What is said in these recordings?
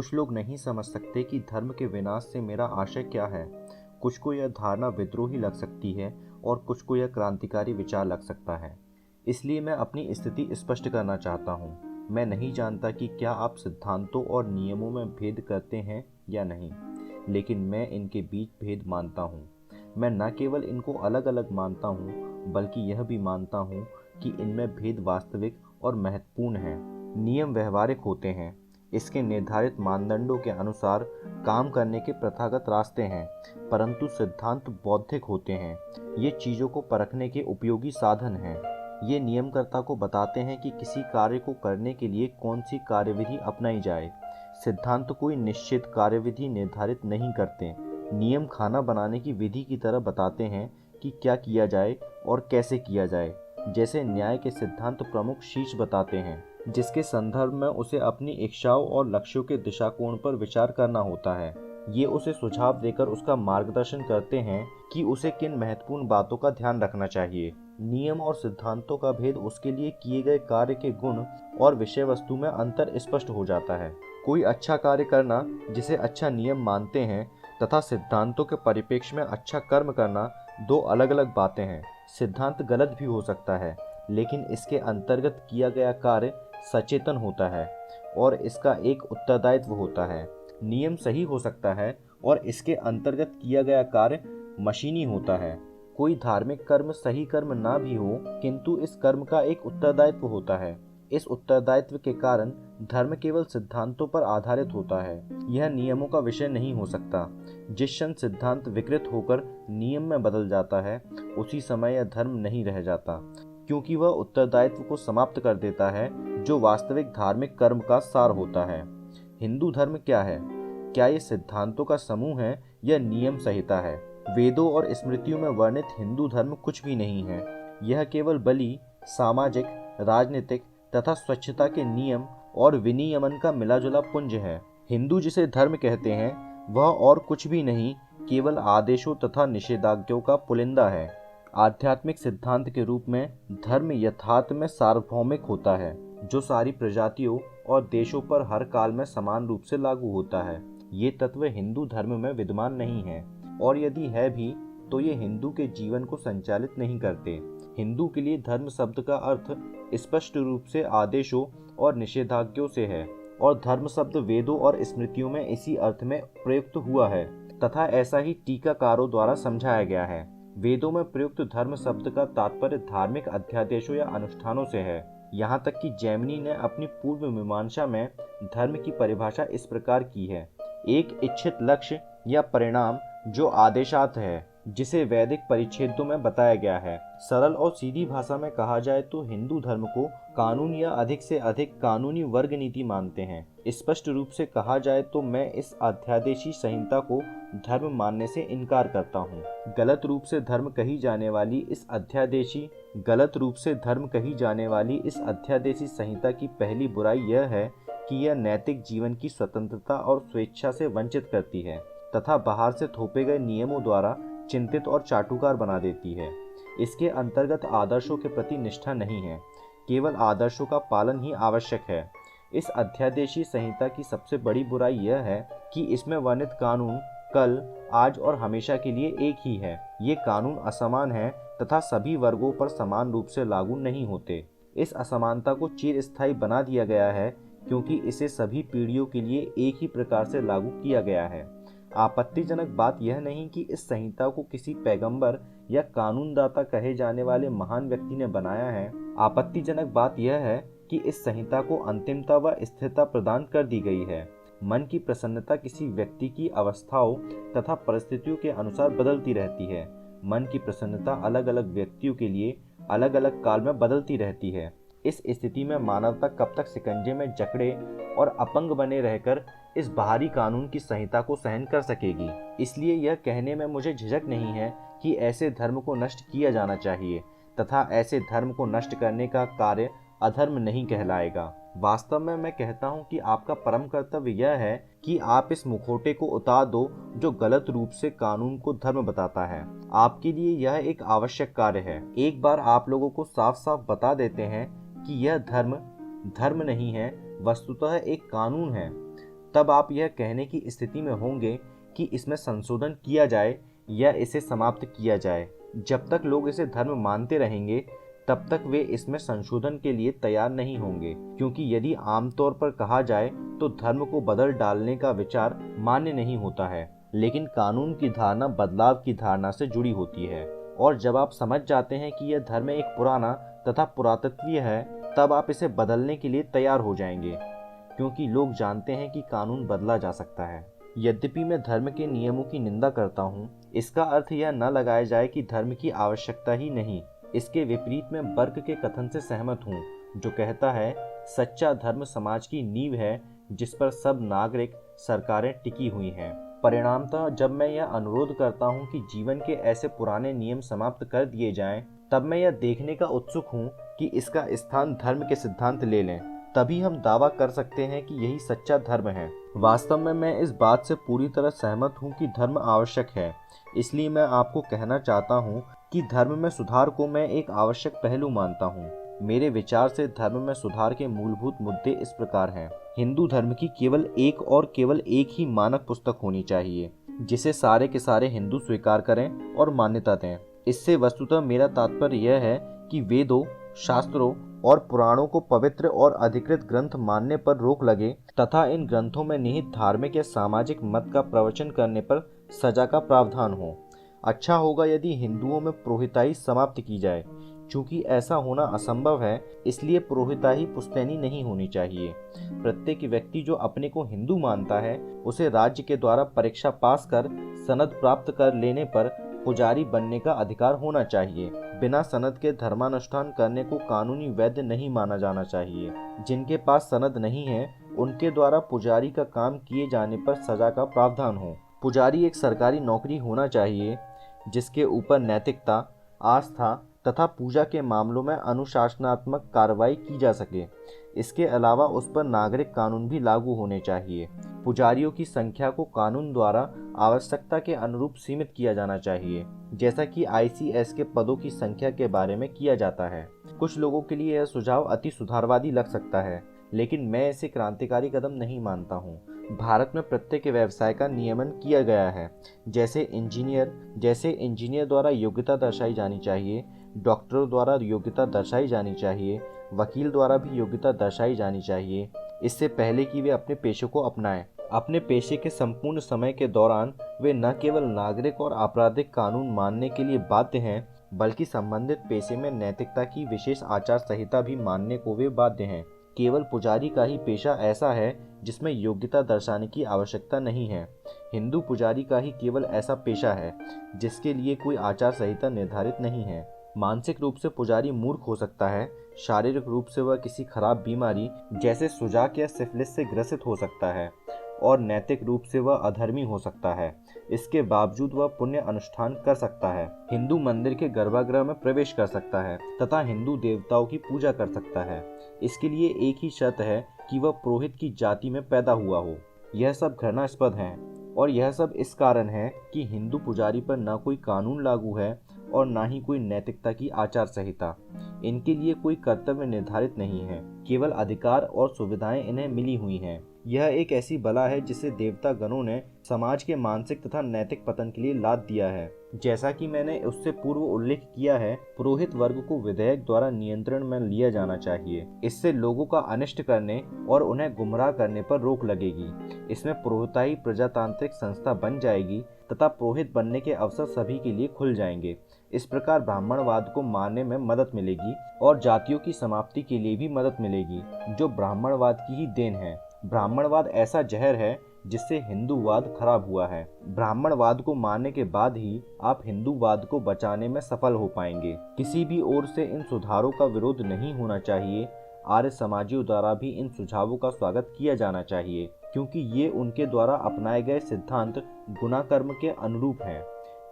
कुछ लोग नहीं समझ सकते कि धर्म के विनाश से मेरा आशय क्या है। कुछ को यह धारणा विद्रोही लग सकती है और कुछ को यह क्रांतिकारी विचार लग सकता है। इसलिए मैं अपनी स्थिति स्पष्ट करना चाहता हूँ। मैं नहीं जानता कि क्या आप सिद्धांतों और नियमों में भेद करते हैं या नहीं, लेकिन मैं इनके बीच भेद मानता हूँ। मैं न केवल इनको अलग अलग मानता हूँ, बल्कि यह भी मानता हूँ कि इनमें भेद वास्तविक और महत्वपूर्ण है। नियम व्यवहारिक होते हैं, इसके निर्धारित मानदंडों के अनुसार काम करने के प्रथागत रास्ते हैं, परंतु सिद्धांत बौद्धिक होते हैं। ये चीज़ों को परखने के उपयोगी साधन हैं। ये नियमकर्ता को बताते हैं कि किसी कार्य को करने के लिए कौन सी कार्यविधि अपनाई जाए। सिद्धांत कोई निश्चित कार्यविधि निर्धारित नहीं करते। नियम खाना बनाने की विधि की तरह बताते हैं कि क्या किया जाए और कैसे किया जाए। जैसे न्याय के सिद्धांत प्रमुख शीर्ष बताते हैं, जिसके संदर्भ में उसे अपनी इच्छाओं और लक्ष्यों के दिशाकोण पर विचार करना होता है। ये उसे सुझाव देकर उसका मार्गदर्शन करते हैं कि उसे किन महत्वपूर्ण बातों का ध्यान रखना चाहिए। नियम और सिद्धांतों का भेद उसके लिए किए गए कार्य के गुण और विषय वस्तु में अंतर स्पष्ट हो जाता है। कोई अच्छा कार्य करना, जिसे अच्छा नियम मानते हैं, तथा सिद्धांतों के परिप्रेक्ष्य में अच्छा कर्म करना दो अलग अलग बातें हैं। सिद्धांत गलत भी हो सकता है, लेकिन इसके अंतर्गत किया गया कार्य सचेतन होता है और इसका एक उत्तरदायित्व होता है। नियम सही हो सकता है और इसके अंतर्गत किया गया कार्य मशीनी होता है। कोई धार्मिक कर्म सही कर्म ना भी हो, किंतु इस कर्म का एक उत्तरदायित्व होता है। इस उत्तरदायित्व के कारण धर्म केवल सिद्धांतों पर आधारित होता है, यह नियमों का विषय नहीं हो सकता। जिस क्षण सिद्धांत विकृत होकर नियम में बदल जाता है, उसी समय यह धर्म नहीं रह जाता, क्योंकि वह उत्तरदायित्व को समाप्त कर देता है, जो वास्तविक धार्मिक कर्म का सार होता है। हिंदू धर्म क्या है? क्या ये सिद्धांतों का समूह है या नियम संहिता है? वेदों और स्मृतियों में वर्णित हिंदू धर्म कुछ भी नहीं है। यह केवल बलि, सामाजिक, राजनीतिक तथा स्वच्छता के नियम और विनियमन का मिलाजुला पुंज है। हिंदू जिसे धर्म कहते हैं, वह और कुछ भी नहीं, केवल आदेशों तथा निषेधाज्ञों का पुलिंदा है। आध्यात्मिक सिद्धांत के रूप में धर्म यथार्थ में सार्वभौमिक होता है, जो सारी प्रजातियों और देशों पर हर काल में समान रूप से लागू होता है। ये तत्व हिंदू धर्म में विद्यमान नहीं है, और यदि है भी तो ये हिंदू के जीवन को संचालित नहीं करते। हिंदू के लिए धर्म शब्द का अर्थ स्पष्ट रूप से आदेशों और निषेधाज्ञों से है, और धर्म शब्द वेदों और स्मृतियों में इसी अर्थ में प्रयुक्त हुआ है तथा ऐसा ही टीकाकारों द्वारा समझाया गया है। वेदों में प्रयुक्त धर्म शब्द का तात्पर्य धार्मिक अध्यादेशों या अनुष्ठानों से है। यहाँ तक कि जैमिनी ने अपनी पूर्व मीमांसा में धर्म की परिभाषा इस प्रकार की है: एक इच्छित लक्ष्य या परिणाम जो आदेशार्थ है, जिसे वैदिक परिच्छेदों में बताया गया है। सरल और सीधी भाषा में कहा जाए तो हिंदू धर्म को कानून या अधिक से अधिक कानूनी वर्ग नीति मानते हैं। स्पष्ट रूप से कहा जाए तो मैं इस अध्यादेशी संहिता को धर्म मानने से इनकार करता हूँ। गलत रूप से धर्म कही जाने वाली इस अध्यादेशी संहिता की पहली बुराई यह है कि यह नैतिक जीवन की स्वतंत्रता और स्वेच्छा से वंचित करती है तथा बाहर से थोपे गए नियमों द्वारा चिंतित और चाटुकार बना देती है। इसके अंतर्गत आदर्शों के प्रति निष्ठा नहीं है, केवल आदर्शों का पालन ही आवश्यक है। इस अध्यादेशी संहिता की सबसे बड़ी बुराई यह है कि इसमें वर्णित कानून कल, आज और हमेशा के लिए एक ही है। ये कानून असमान है तथा सभी वर्गों पर समान रूप से लागू नहीं होते। इस असमानता को चिरस्थायी बना दिया गया है, क्योंकि इसे सभी पीढ़ियों के लिए एक ही प्रकार से लागू किया गया है। आपत्तिजनक बात यह नहीं कि इस संहिता को किसी पैगंबर या कानूनदाता कहे जाने वाले महान व्यक्ति ने बनाया है। आपत्तिजनक बात यह है कि इस संहिता को अंतिमता व स्थिरता प्रदान कर दी गई है। मन की प्रसन्नता किसी व्यक्ति की अवस्थाओं तथा परिस्थितियों के अनुसार बदलती रहती है। मन की प्रसन्नता अलग अलग व्यक्तियों के लिए अलग अलग काल में बदलती रहती है। इस स्थिति में मानवता कब तक शिकंजे में जकड़े और अपंग बने रहकर इस बाहरी कानून की संहिता को सहन कर सकेगी? इसलिए यह कहने में मुझे झिझक नहीं है कि ऐसे धर्म को नष्ट किया जाना चाहिए तथा ऐसे धर्म को नष्ट करने का कार्य अधर्म नहीं कहलाएगा। वास्तव में मैं कहता हूँ कि आपका परम कर्तव्य यह है कि आप इस मुखौटे को उतार दो जो गलत रूप से कानून को धर्म बताता है। आपके लिए यह एक आवश्यक कार्य है। एक बार आप लोगों को साफ साफ बता देते हैं कि यह धर्म नहीं है, वस्तुतः एक कानून है, तब आप यह कहने की स्थिति में होंगे कि इसमें संशोधन किया जाए या इसे समाप्त किया जाए। जब तक लोग इसे धर्म मानते रहेंगे तब तक वे इसमें संशोधन के लिए तैयार नहीं होंगे, क्योंकि यदि आमतौर पर कहा जाए तो धर्म को बदल डालने का विचार मान्य नहीं होता है, लेकिन कानून की धारणा बदलाव की धारणा से जुड़ी होती है। और जब आप समझ जाते हैं कि यह धर्म एक पुराना तथा पुरातत्वीय है, तब आप इसे बदलने के लिए तैयार हो जाएंगे, क्योंकि लोग जानते हैं कि कानून बदला जा सकता है। यद्यपि मैं धर्म के नियमों की निंदा करता हूँ, इसका अर्थ यह न लगाया जाए कि धर्म की आवश्यकता ही नहीं। इसके विपरीत मैं बर्क के कथन से सहमत हूँ, जो कहता है सच्चा धर्म समाज की नींव है जिस पर सब नागरिक सरकारें टिकी हुई हैं। परिणामतः जब मैं यह अनुरोध करता हूँ कि जीवन के ऐसे पुराने नियम समाप्त कर दिए जाएं, तब मैं यह देखने का उत्सुक हूँ कि इसका स्थान धर्म के सिद्धांत ले लें। तभी हम दावा कर सकते हैं कि यही सच्चा धर्म है। वास्तव में मैं इस बात से पूरी तरह सहमत हूँ कि धर्म आवश्यक है। इसलिए मैं आपको कहना चाहता हूँ कि धर्म में सुधार को मैं एक आवश्यक पहलू मानता हूँ। मेरे विचार से धर्म में सुधार के मूलभूत मुद्दे इस प्रकार हैं। हिंदू धर्म की केवल एक ही मानक पुस्तक होनी चाहिए, जिसे सारे के सारे हिंदू स्वीकार करें और मान्यता दें। इससे वस्तुतः मेरा तात्पर्य यह है कि वेदों, शास्त्रों और पुराणों को पवित्र और अधिकृत ग्रंथ मानने पर रोक लगे तथा इन ग्रंथों में निहित धार्मिक या सामाजिक मत का प्रवचन करने पर सजा का प्रावधान हो। अच्छा होगा यदि हिंदुओं में पुरोहिताई समाप्त की जाए। चूंकि ऐसा होना असंभव है, इसलिए पुरोहिताई पुश्तैनी नहीं होनी चाहिए। प्रत्येक व्यक्ति जो अपने को हिंदू मानता है, उसे राज्य के द्वारा परीक्षा पास कर सनद प्राप्त कर लेने पर पुजारी बनने का अधिकार होना चाहिए। बिना सनद के धर्मानुष्ठान करने को कानूनी वैध नहीं माना जाना चाहिए। जिनके पास सनद नहीं है, उनके द्वारा पुजारी का काम किए जाने पर सजा का प्रावधान हो। पुजारी एक सरकारी नौकरी होना चाहिए जिसके ऊपर नैतिकता, आस्था तथा पूजा के मामलों में अनुशासनात्मक कार्रवाई की जा सके। इसके अलावा उस पर नागरिक कानून भी लागू होने चाहिए। पुजारियों की संख्या को कानून द्वारा आवश्यकता के अनुरूप सीमित किया जाना चाहिए, जैसा कि ICS के पदों की संख्या के बारे में किया जाता है। कुछ लोगों के लिए यह सुझाव अति सुधारवादी लग सकता है, लेकिन मैं इसे क्रांतिकारी कदम नहीं मानता हूँ। भारत में प्रत्येक व्यवसाय का नियमन किया गया है। जैसे इंजीनियर द्वारा योग्यता दर्शाई जानी चाहिए, डॉक्टरों द्वारा योग्यता दर्शाई जानी चाहिए, वकील द्वारा भी योग्यता दर्शाई जानी चाहिए, इससे पहले कि वे अपने पेशे को अपनाएं। अपने पेशे के संपूर्ण समय के दौरान वे न केवल नागरिक और आपराधिक कानून मानने के लिए बाध्य हैं, बल्कि संबंधित पेशे में नैतिकता की विशेष आचार संहिता भी मानने को वे बाध्य हैं। केवल पुजारी का ही पेशा ऐसा है जिसमें योग्यता दर्शाने की आवश्यकता नहीं है। हिंदू पुजारी का ही केवल ऐसा पेशा है जिसके लिए कोई आचार संहिता निर्धारित नहीं है। मानसिक रूप से पुजारी मूर्ख हो सकता है, शारीरिक रूप से वह किसी खराब बीमारी जैसे सुजाक या सिफिलिस से ग्रसित हो सकता है, और नैतिक रूप से वह अधर्मी हो सकता है। इसके बावजूद वह पुण्य अनुष्ठान कर सकता है, हिंदू मंदिर के गर्भगृह में प्रवेश कर सकता है तथा हिंदू देवताओं की पूजा कर सकता है। इसके लिए एक ही शर्त है कि वह पुरोहित की जाति में पैदा हुआ हो। यह सब घृणास्पद है, और यह सब इस कारण है कि हिंदू पुजारी पर न कोई कानून लागू है और न ही कोई नैतिकता की आचार संहिता। इनके लिए कोई कर्तव्य निर्धारित नहीं है, केवल अधिकार और सुविधाएं इन्हें मिली हुई हैं। यह एक ऐसी बला है जिसे देवता गणों ने समाज के मानसिक तथा नैतिक पतन के लिए लाद दिया है। जैसा कि मैंने उससे पूर्व उल्लेख किया है, पुरोहित वर्ग को विधेयक द्वारा नियंत्रण में लिया जाना चाहिए। इससे लोगों का अनिष्ट करने और उन्हें गुमराह करने पर रोक लगेगी। इसमें पुरोहिताई प्रजातांत्रिक संस्था बन जाएगी तथा पुरोहित बनने के अवसर सभी के लिए खुल जाएंगे। इस प्रकार ब्राह्मणवाद को मारने में मदद मिलेगी और जातियों की समाप्ति के लिए भी मदद मिलेगी, जो ब्राह्मणवाद की ही देन है। ब्राह्मणवाद ऐसा जहर है जिससे हिंदूवाद खराब हुआ है। ब्राह्मणवाद को मारने के बाद ही आप हिंदूवाद को बचाने में सफल हो पाएंगे। किसी भी ओर से इन सुधारों का विरोध नहीं होना चाहिए। आर्य समाजियों द्वारा भी इन सुझावों का स्वागत किया जाना चाहिए, क्योंकि ये उनके द्वारा अपनाए गए सिद्धांत गुना कर्म के अनुरूप हैं।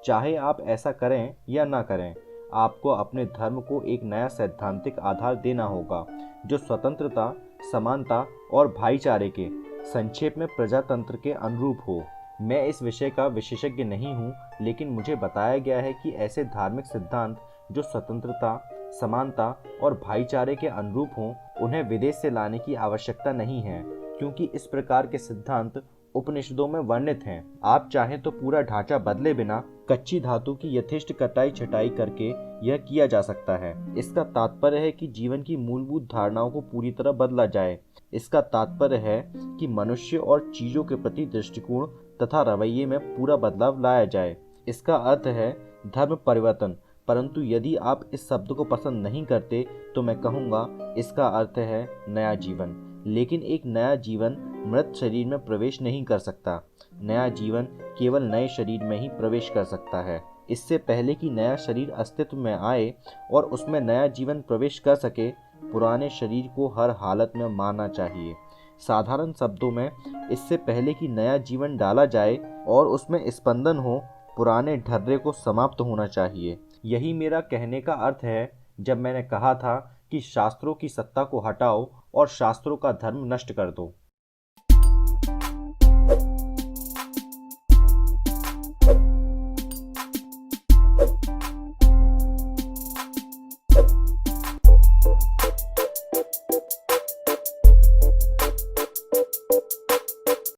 चाहे आप ऐसा करें या ना करें, आपको अपने धर्म को एक नया सैद्धांतिक आधार देना होगा, जो स्वतंत्रता, समानता और भाईचारे के, संक्षेप में प्रजातंत्र के अनुरूप हो। मैं इस विषय का विशेषज्ञ नहीं हूँ, लेकिन मुझे बताया गया है कि ऐसे धार्मिक सिद्धांत जो स्वतंत्रता, समानता और भाईचारे के अनुरूप हों, उन्हें विदेश से लाने की आवश्यकता नहीं है, क्योंकि इस प्रकार के सिद्धांत उपनिषदों में वर्णित हैं। आप चाहें तो पूरा ढांचा बदले बिना कच्ची धातु की यथेष्ट कटाई छटाई करके यह किया जा सकता है। इसका तात्पर्य है कि जीवन की मूलभूत धारणाओं को पूरी तरह बदला जाए। इसका तात्पर्य है कि मनुष्य और चीजों के प्रति दृष्टिकोण तथा रवैये में पूरा बदलाव लाया जाए। इसका अर्थ है धर्म परिवर्तन। परंतु यदि आप इस शब्द को पसंद नहीं करते तो मैं कहूँगा इसका अर्थ है नया जीवन। लेकिन एक नया जीवन मृत शरीर में प्रवेश नहीं कर सकता। नया जीवन केवल नए शरीर में ही प्रवेश कर सकता है। इससे पहले कि नया शरीर अस्तित्व में आए और उसमें नया जीवन प्रवेश कर सके, पुराने शरीर को हर हालत में मारना चाहिए। साधारण शब्दों में, इससे पहले कि नया जीवन डाला जाए और उसमें स्पंदन हो, पुराने ढर्रे को समाप्त होना चाहिए। यही मेरा कहने का अर्थ है जब मैंने कहा था कि शास्त्रों की सत्ता को हटाओ और शास्त्रों का धर्म नष्ट कर दो।